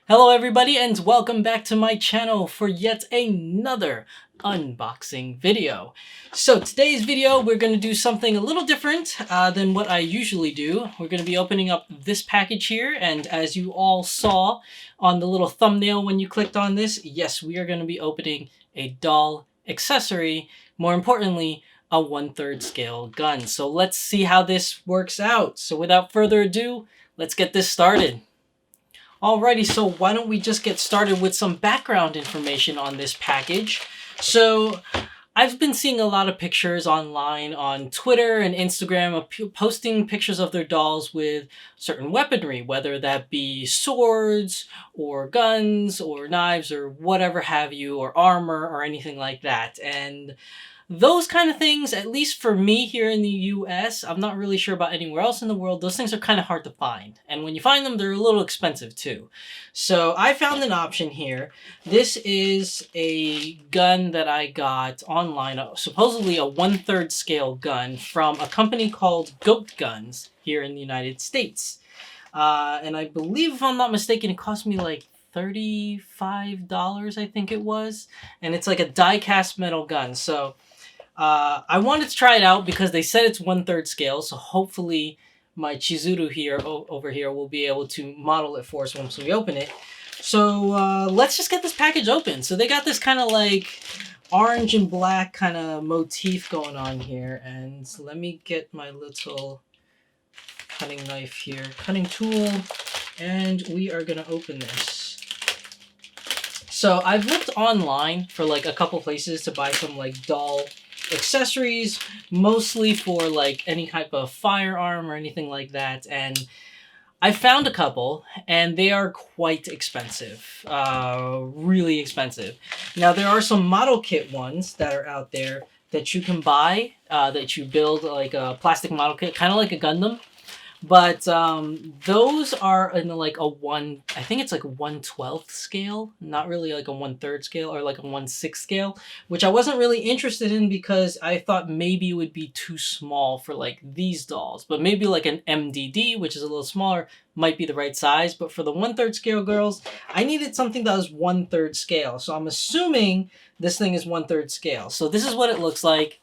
Hello everybody and welcome back to my channel for yet another unboxing video. So today's video we're going to do something a little different than what I usually do. We're going to be opening up this package here, and as you all saw on the little thumbnail when you clicked on this, yes, we are going to be opening a doll accessory, more importantly a 1/3 scale gun. So let's see how this works out. So without further ado, let's get this started. Alrighty, so why don't we just get started with some background information on this package. So I've been seeing a lot of pictures online on Twitter and Instagram of posting pictures of their dolls with certain weaponry, whether that be swords or guns or knives or whatever have you, or armor or anything like that. And those kind of things, at least for me here in the US, I'm not really sure about anywhere else in the world, those things are kind of hard to find. And when you find them, they're a little expensive too. So I found an option here. This is a gun that I got online, supposedly a 1/3 scale gun from a company called Goat Guns here in the United States. And I believe, if I'm not mistaken, it cost me like $35, I think it was. And it's like a die-cast metal gun. So I wanted to try it out because they said it's 1/3 scale, so hopefully my Chizuru here over here will be able to model it for us once we open it. So let's just get this package open. So they got this kind of like orange and black kind of motif going on here, and so let me get my little cutting knife here, cutting tool, and we are gonna open this. So I've looked online for like a couple places to buy some like doll accessories, mostly for like any type of firearm or anything like that, and I found a couple and they are quite expensive, really expensive. Now there are some model kit ones that are out there that you can buy, that you build like a plastic model kit, kind of like a Gundam. But those are in like I think it's like 1/12 scale, not really like a 1/3 scale or like a 1/6 scale, which I wasn't really interested in because I thought maybe it would be too small for like these dolls. But maybe like an MDD, which is a little smaller, might be the right size. But for the 1/3 scale girls, I needed something that was 1/3 scale. So I'm assuming this thing is 1/3 scale. So this is what it looks like.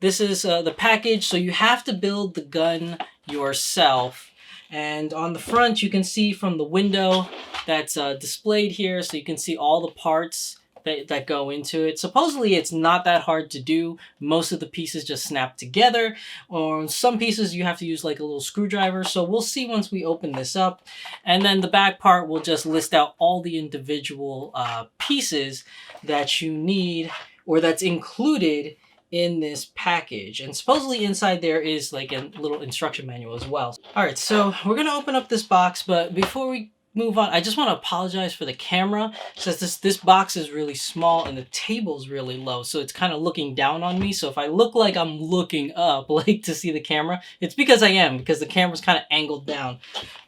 This is the package, so you have to build the gun yourself. And on the front, you can see from the window that's displayed here, so you can see all the parts that go into it. Supposedly, it's not that hard to do. Most of the pieces just snap together, or some pieces you have to use like a little screwdriver. So we'll see once we open this up. And then the back part will just list out all the individual pieces that you need, or that's included in this package. And supposedly inside there is like a little instruction manual as well. Alright, so we're gonna open up this box, but before we move on, I just want to apologize for the camera, since this box is really small and the table's really low, so it's kind of looking down on me. So if I look like I'm looking up like to see the camera, it's because I am, because the camera's kind of angled down.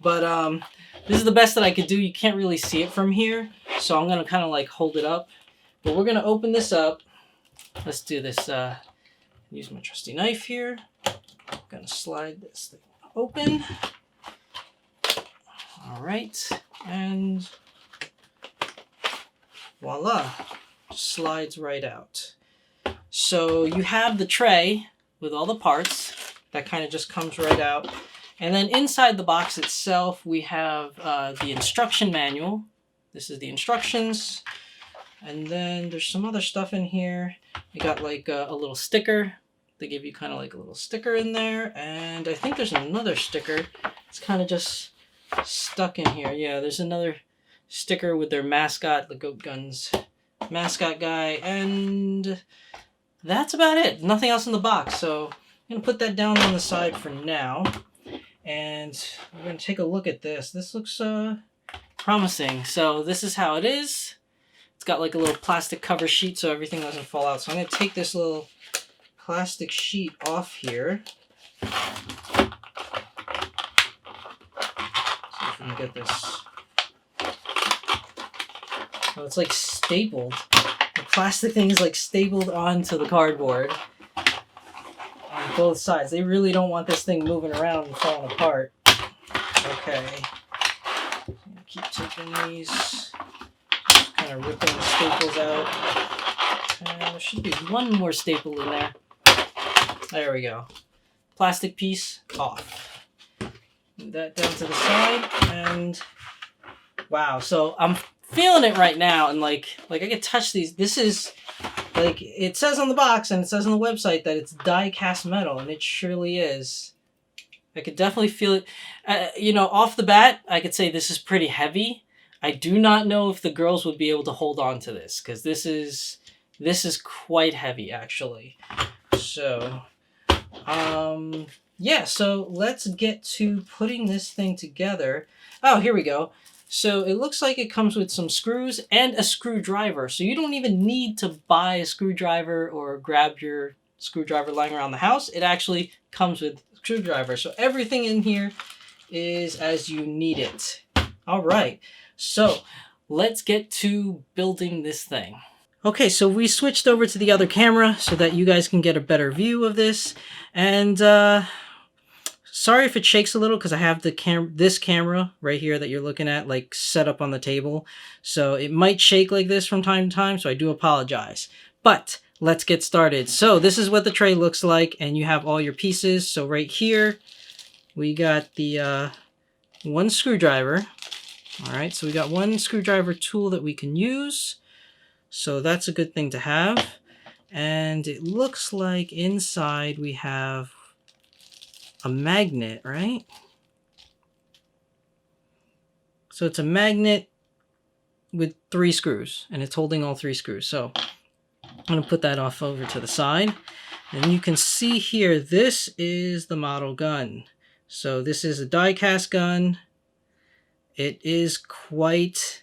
But this is the best that I could do. You can't really see it from here, so I'm gonna kind of like hold it up. But we're gonna open this up. Let's do this. Use my trusty knife here. I'm gonna slide this thing open. All right, and voila, slides right out. So you have the tray with all the parts that kind of just comes right out, and then inside the box itself we have the instruction manual. This is the instructions. And then there's some other stuff in here. You got like a little sticker. They give you kind of like a little sticker in there. And I think there's another sticker. It's kind of just stuck in here. Yeah, there's another sticker with their mascot, the Goat Guns mascot guy. And that's about it. Nothing else in the box. So I'm going to put that down on the side for now. And we're going to take a look at this. This looks promising. So this is how it is. It's got like a little plastic cover sheet so everything doesn't fall out. So I'm going to take this little plastic sheet off here. See if we can get this. Oh, it's like stapled. The plastic thing is like stapled onto the cardboard on both sides. They really don't want this thing moving around and falling apart. Okay. Keep to open these. Kind of ripping the staples out. And there should be one more staple in there. There we go. Plastic piece off. Move that down to the side, and wow. So I'm feeling it right now, and like I can touch these. This is like it says on the box and it says on the website that it's die cast metal, and it surely is. I could definitely feel it. You know, off the bat, I could say this is pretty heavy. I do not know if the girls would be able to hold on to this, because this is quite heavy actually. So, yeah. So let's get to putting this thing together. Oh, here we go. So it looks like it comes with some screws and a screwdriver. So you don't even need to buy a screwdriver or grab your screwdriver lying around the house. It actually comes with a screwdriver. So everything in here is as you need it. All right. So let's get to building this thing. Okay, so we switched over to the other camera so that you guys can get a better view of this. And sorry if it shakes a little, because I have this camera right here that you're looking at like set up on the table. So it might shake like this from time to time, so I do apologize. But let's get started. So this is what the tray looks like, and you have all your pieces. So right here, we got the one screwdriver. All right, so we got one screwdriver tool that we can use. So that's a good thing to have. And it looks like inside we have a magnet, right? So it's a magnet with 3 screws, and it's holding all 3 screws. So I'm going to put that off over to the side. And you can see here, this is the model gun. So this is a die cast gun. It is quite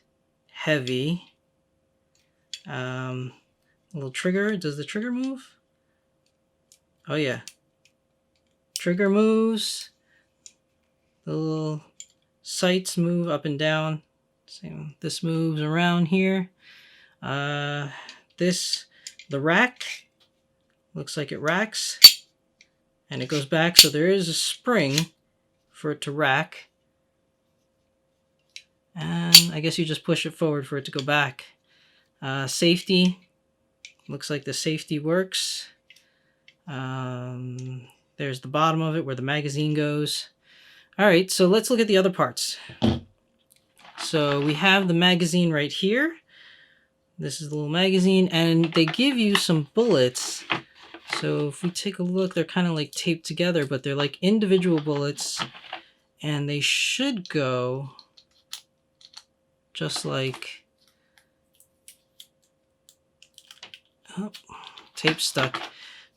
heavy. Little trigger. Does the trigger move? Oh yeah. Trigger moves. The little sights move up and down. Same. This moves around here. The rack looks like it racks, and it goes back. So there is a spring for it to rack. And I guess you just push it forward for it to go back. Safety. Looks like the safety works. There's the bottom of it where the magazine goes. All right, so let's look at the other parts. So we have the magazine right here. This is the little magazine, and they give you some bullets. So if we take a look, they're kind of like taped together, but they're like individual bullets, and they should go just like, oh, tape stuck,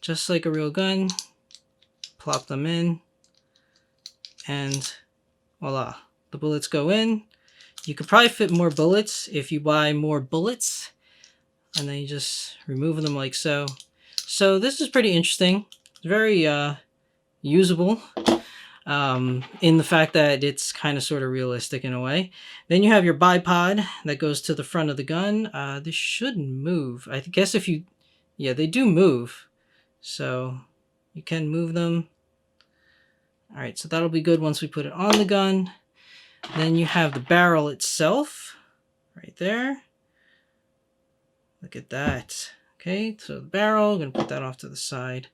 just like a real gun. Plop them in, and voila, the bullets go in. You could probably fit more bullets if you buy more bullets, and then you just remove them like so. So this is pretty interesting. Very usable in the fact that it's kind of sort of realistic in a way. Then you have your bipod that goes to the front of the gun. This shouldn't move. I guess if you, yeah, they do move. So you can move them. All right, so that'll be good once we put it on the gun. Then you have the barrel itself right there. Look at that. Okay, so the barrel, I'm going to put that off to the side.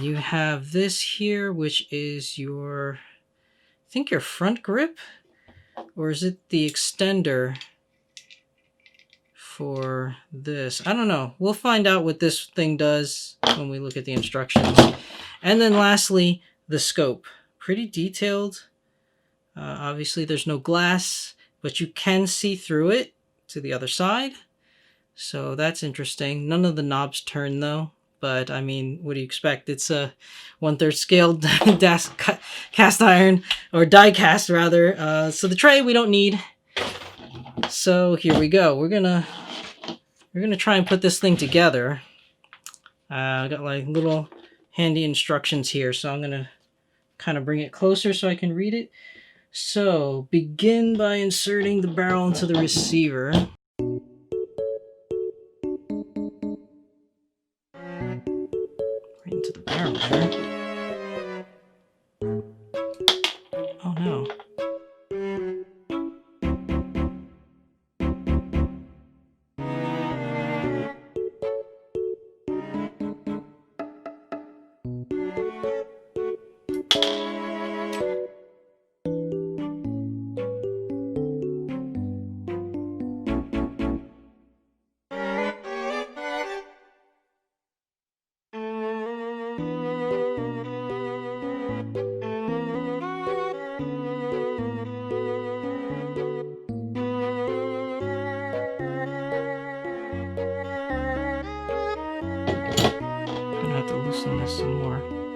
You have this here, which is your, I think your front grip, or is it the extender for this? I don't know. We'll find out what this thing does when we look at the instructions. And then lastly, the scope. Pretty detailed. Obviously there's no glass, but you can see through it to the other side. So that's interesting. None of the knobs turn though, but I mean, what do you expect? It's a 1/3 scale cast iron, or die cast rather. So the tray we don't need. So here we go. We're gonna try and put this thing together. I got like little handy instructions here, so I'm gonna kind of bring it closer so I can read it. So begin by inserting the barrel into the receiver. Right into the barrel there. Oh no.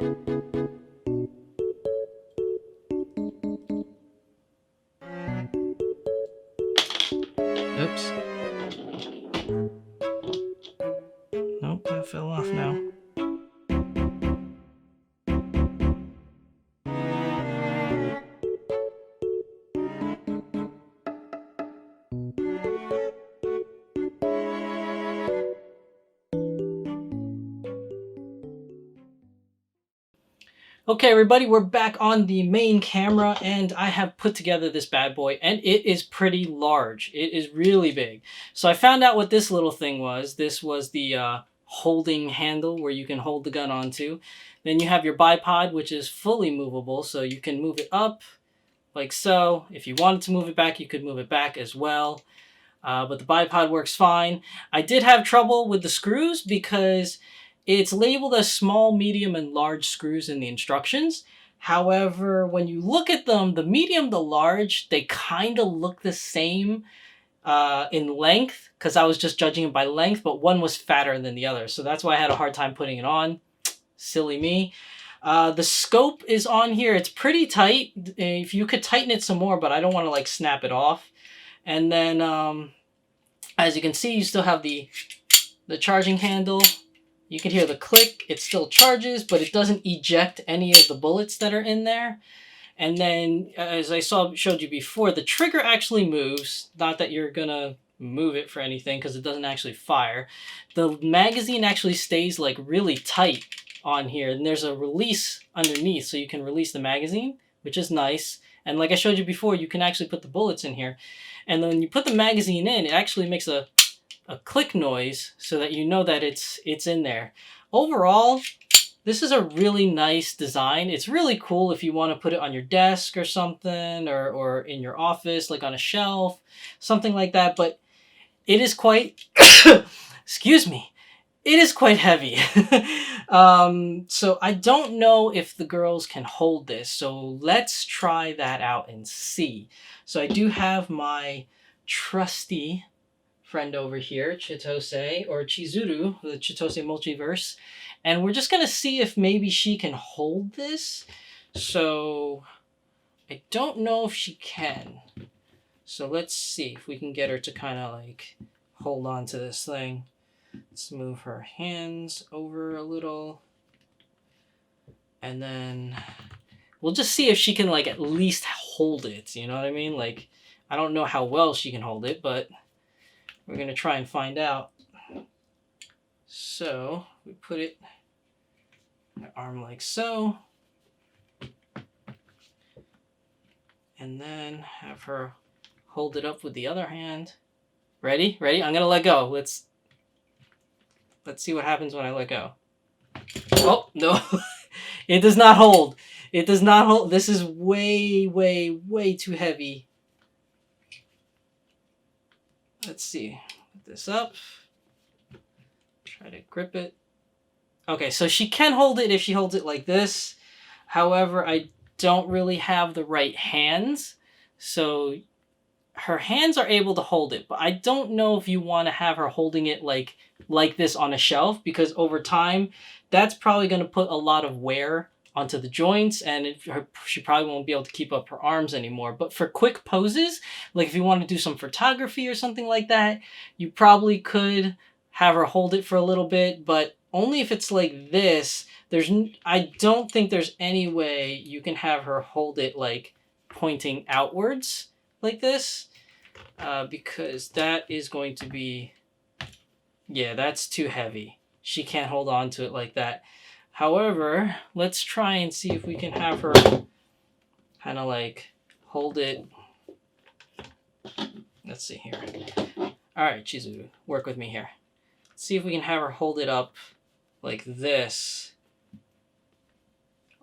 Oops. Nope, that fell off now. Okay, everybody, we're back on the main camera, and I have put together this bad boy, and it is pretty large. It is really big. So I found out what this little thing was. This was the holding handle where you can hold the gun onto. Then you have your bipod, which is fully movable, so you can move it up like so. If you wanted to move it back, you could move it back as well. But the bipod works fine. I did have trouble with the screws because it's labeled as small, medium, and large screws in the instructions. However, when you look at them, the medium, the large, they kind of look the same in length because I was just judging it by length, but one was fatter than the other. So that's why I had a hard time putting it on. Silly me. The scope is on here. It's pretty tight. If you could tighten it some more, but I don't want to like snap it off. And then, as you can see, you still have the charging handle. You can hear the click. It still charges, but it doesn't eject any of the bullets that are in there. And then, as I showed you before, the trigger actually moves. Not that you're gonna move it for anything, because it doesn't actually fire. The magazine actually stays like really tight on here, and there's a release underneath, so you can release the magazine, which is nice. And like I showed you before, you can actually put the bullets in here. And then when you put the magazine in, it actually makes a click noise so that you know that it's in there. Overall, this is a really nice design. It's really cool if you want to put it on your desk or something, or in your office, like on a shelf, something like that. But it is quite, excuse me, it is quite heavy. So I don't know if the girls can hold this. So let's try that out and see. So I do have my trusty friend over here, Chitose, or Chizuru, the Chitose Multiverse. And we're just going to see if maybe she can hold this. So I don't know if she can. So let's see if we can get her to kind of like hold on to this thing. Let's move her hands over a little. And then we'll just see if she can like at least hold it. You know what I mean? Like, I don't know how well she can hold it, but we're going to try and find out. So we put it, my arm like so. And then have her hold it up with the other hand. Ready? Ready? I'm going to let go. Let's see what happens when I let go. Oh, no. It does not hold. It does not hold. This is way, way, way too heavy. Let's see. Put this up. Try to grip it. Okay, so she can hold it if she holds it like this. However, I don't really have the right hands. So her hands are able to hold it, but I don't know if you want to have her holding it like this on a shelf, because over time, that's probably going to put a lot of wear onto the joints, and she probably won't be able to keep up her arms anymore. But for quick poses, like if you want to do some photography or something like that, you probably could have her hold it for a little bit, but only if it's like this. I don't think there's any way you can have her hold it like pointing outwards like this, because that is going to be, yeah, that's too heavy. She can't hold on to it like that. However, let's try and see if we can have her kind of like hold it. Let's see here. All right, Chizuru, work with me here. Let's see if we can have her hold it up like this.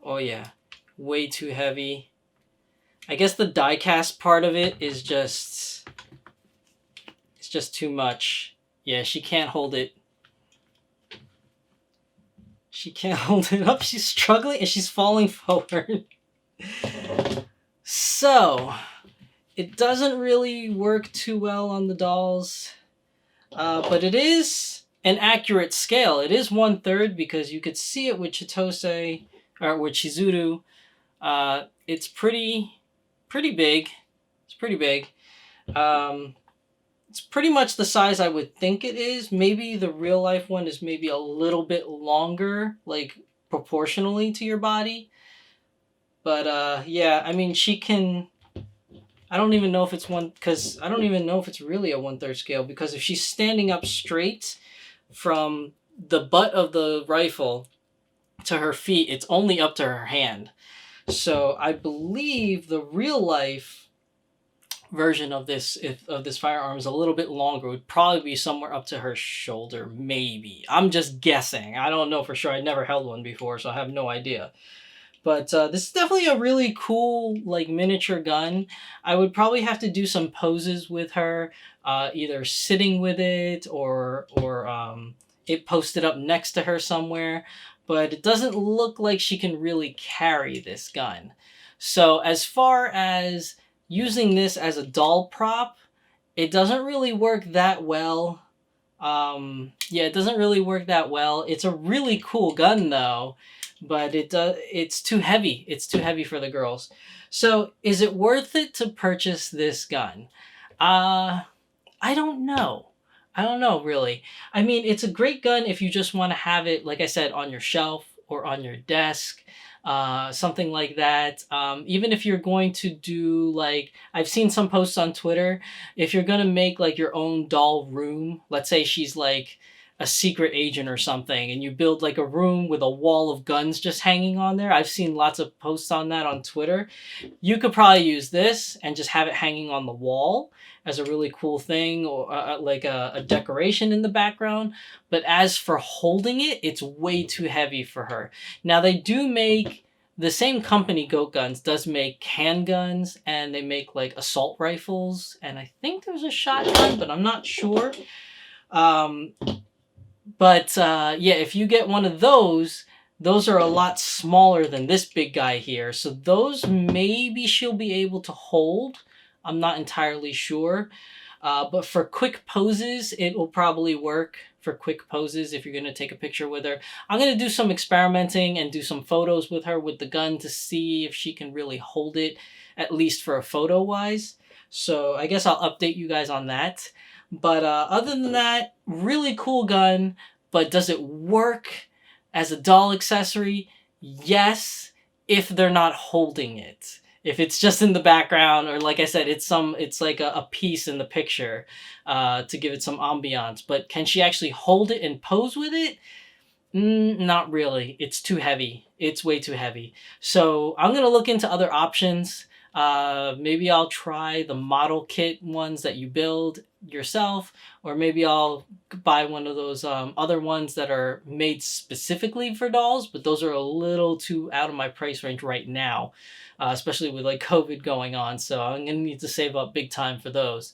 Oh yeah, way too heavy. I guess the die cast part of it is just, it's just too much. Yeah, she can't hold it. She can't hold it up. She's struggling and she's falling forward. So, it doesn't really work too well on the dolls. But it is an accurate scale. It is 1/3 because you could see it with Chitose or with Chizuru, it's pretty big. It's pretty big. Um, it's pretty much the size I would think it is. Maybe the real life one is maybe a little bit longer, like proportionally to your body. But yeah, I mean, she can. I don't even know if it's one, because I don't even know if it's really a 1/3 scale, because if she's standing up straight from the butt of the rifle to her feet, it's only up to her hand. So I believe the real life version of this firearm is a little bit longer. It would probably be somewhere up to her shoulder, maybe. I'm just guessing. I don't know for sure. I never held one before, so I have no idea. But this is definitely a really cool, like, miniature gun. I would probably have to do some poses with her, either sitting with it or it posted up next to her somewhere. But it doesn't look like she can really carry this gun. So as far as using this as a doll prop, it doesn't really work that well. Yeah, it doesn't really work that well. It's a really cool gun though, but it's too heavy. It's too heavy for the girls. So is it worth it to purchase this gun? I don't know. I don't know, really. I mean, it's a great gun if you just want to have it, like I said, on your shelf or on your desk, something like that. Even if you're going to do, like, I've seen some posts on Twitter, if you're going to make, like, your own doll room, let's say she's, like, a secret agent or something, and you build, like, a room with a wall of guns just hanging on there. I've seen lots of posts on that on Twitter. You could probably use this and just have it hanging on the wall as a really cool thing, or like a decoration in the background. But as for holding it, it's way too heavy for her. Now they do make, the same company, Goat Guns, does make handguns, and they make like assault rifles, and I think there's a shotgun, but I'm not sure. But yeah, if you get one of those are a lot smaller than this big guy here. So those maybe she'll be able to hold. I'm not entirely sure. But for quick poses, it will probably work for quick poses if you're going to take a picture with her. I'm going to do some experimenting and do some photos with her with the gun to see if she can really hold it, at least for a photo-wise. So I guess I'll update you guys on that. But other than that, really cool gun. But does it work as a doll accessory? Yes, if they're not holding it. If it's just in the background, or like I said, it's like a piece in the picture to give it some ambiance. But can she actually hold it and pose with it? Not really. It's too heavy. It's way too heavy. So I'm going to look into other options. Maybe I'll try the model kit ones that you build yourself, or maybe I'll buy one of those other ones that are made specifically for dolls, but those are a little too out of my price range right now, especially with like COVID going on, so I'm gonna need to save up big time for those.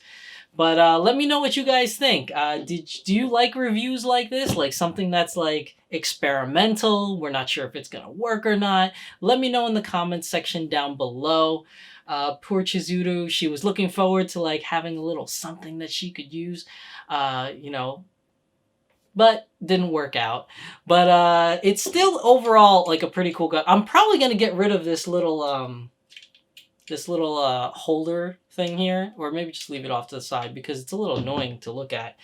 But let me know what you guys think. Do you like reviews like this? Like something that's like experimental, we're not sure if it's gonna work or not? Let me know in the comments section down below. Poor Chizuru, she was looking forward to like having a little something that she could use, you know, but didn't work out. But it's still overall like a pretty cool gun. I'm probably gonna get rid of this little holder thing here, or maybe just leave it off to the side because it's a little annoying to look at.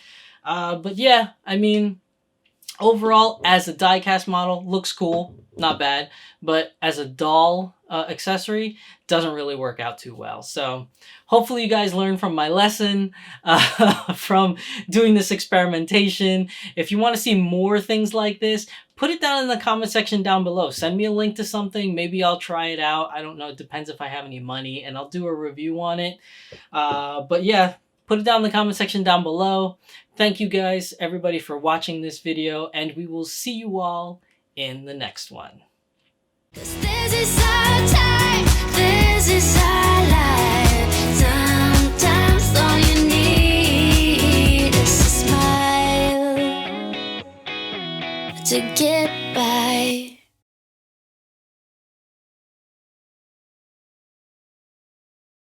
But yeah, I mean, overall, as a die-cast model, looks cool, not bad. But as a doll accessory, doesn't really work out too well. So hopefully you guys learned from my lesson, from doing this experimentation. If you want to see more things like this, put it down in the comment section down below. Send me a link to something. Maybe I'll try it out. I don't know. It depends if I have any money, and I'll do a review on it. But yeah, put it down in the comment section down below. Thank you guys, everybody, for watching this video, and we will see you all in the next one. This is our time, this is our life. Sometimes all you need is a smile to get by.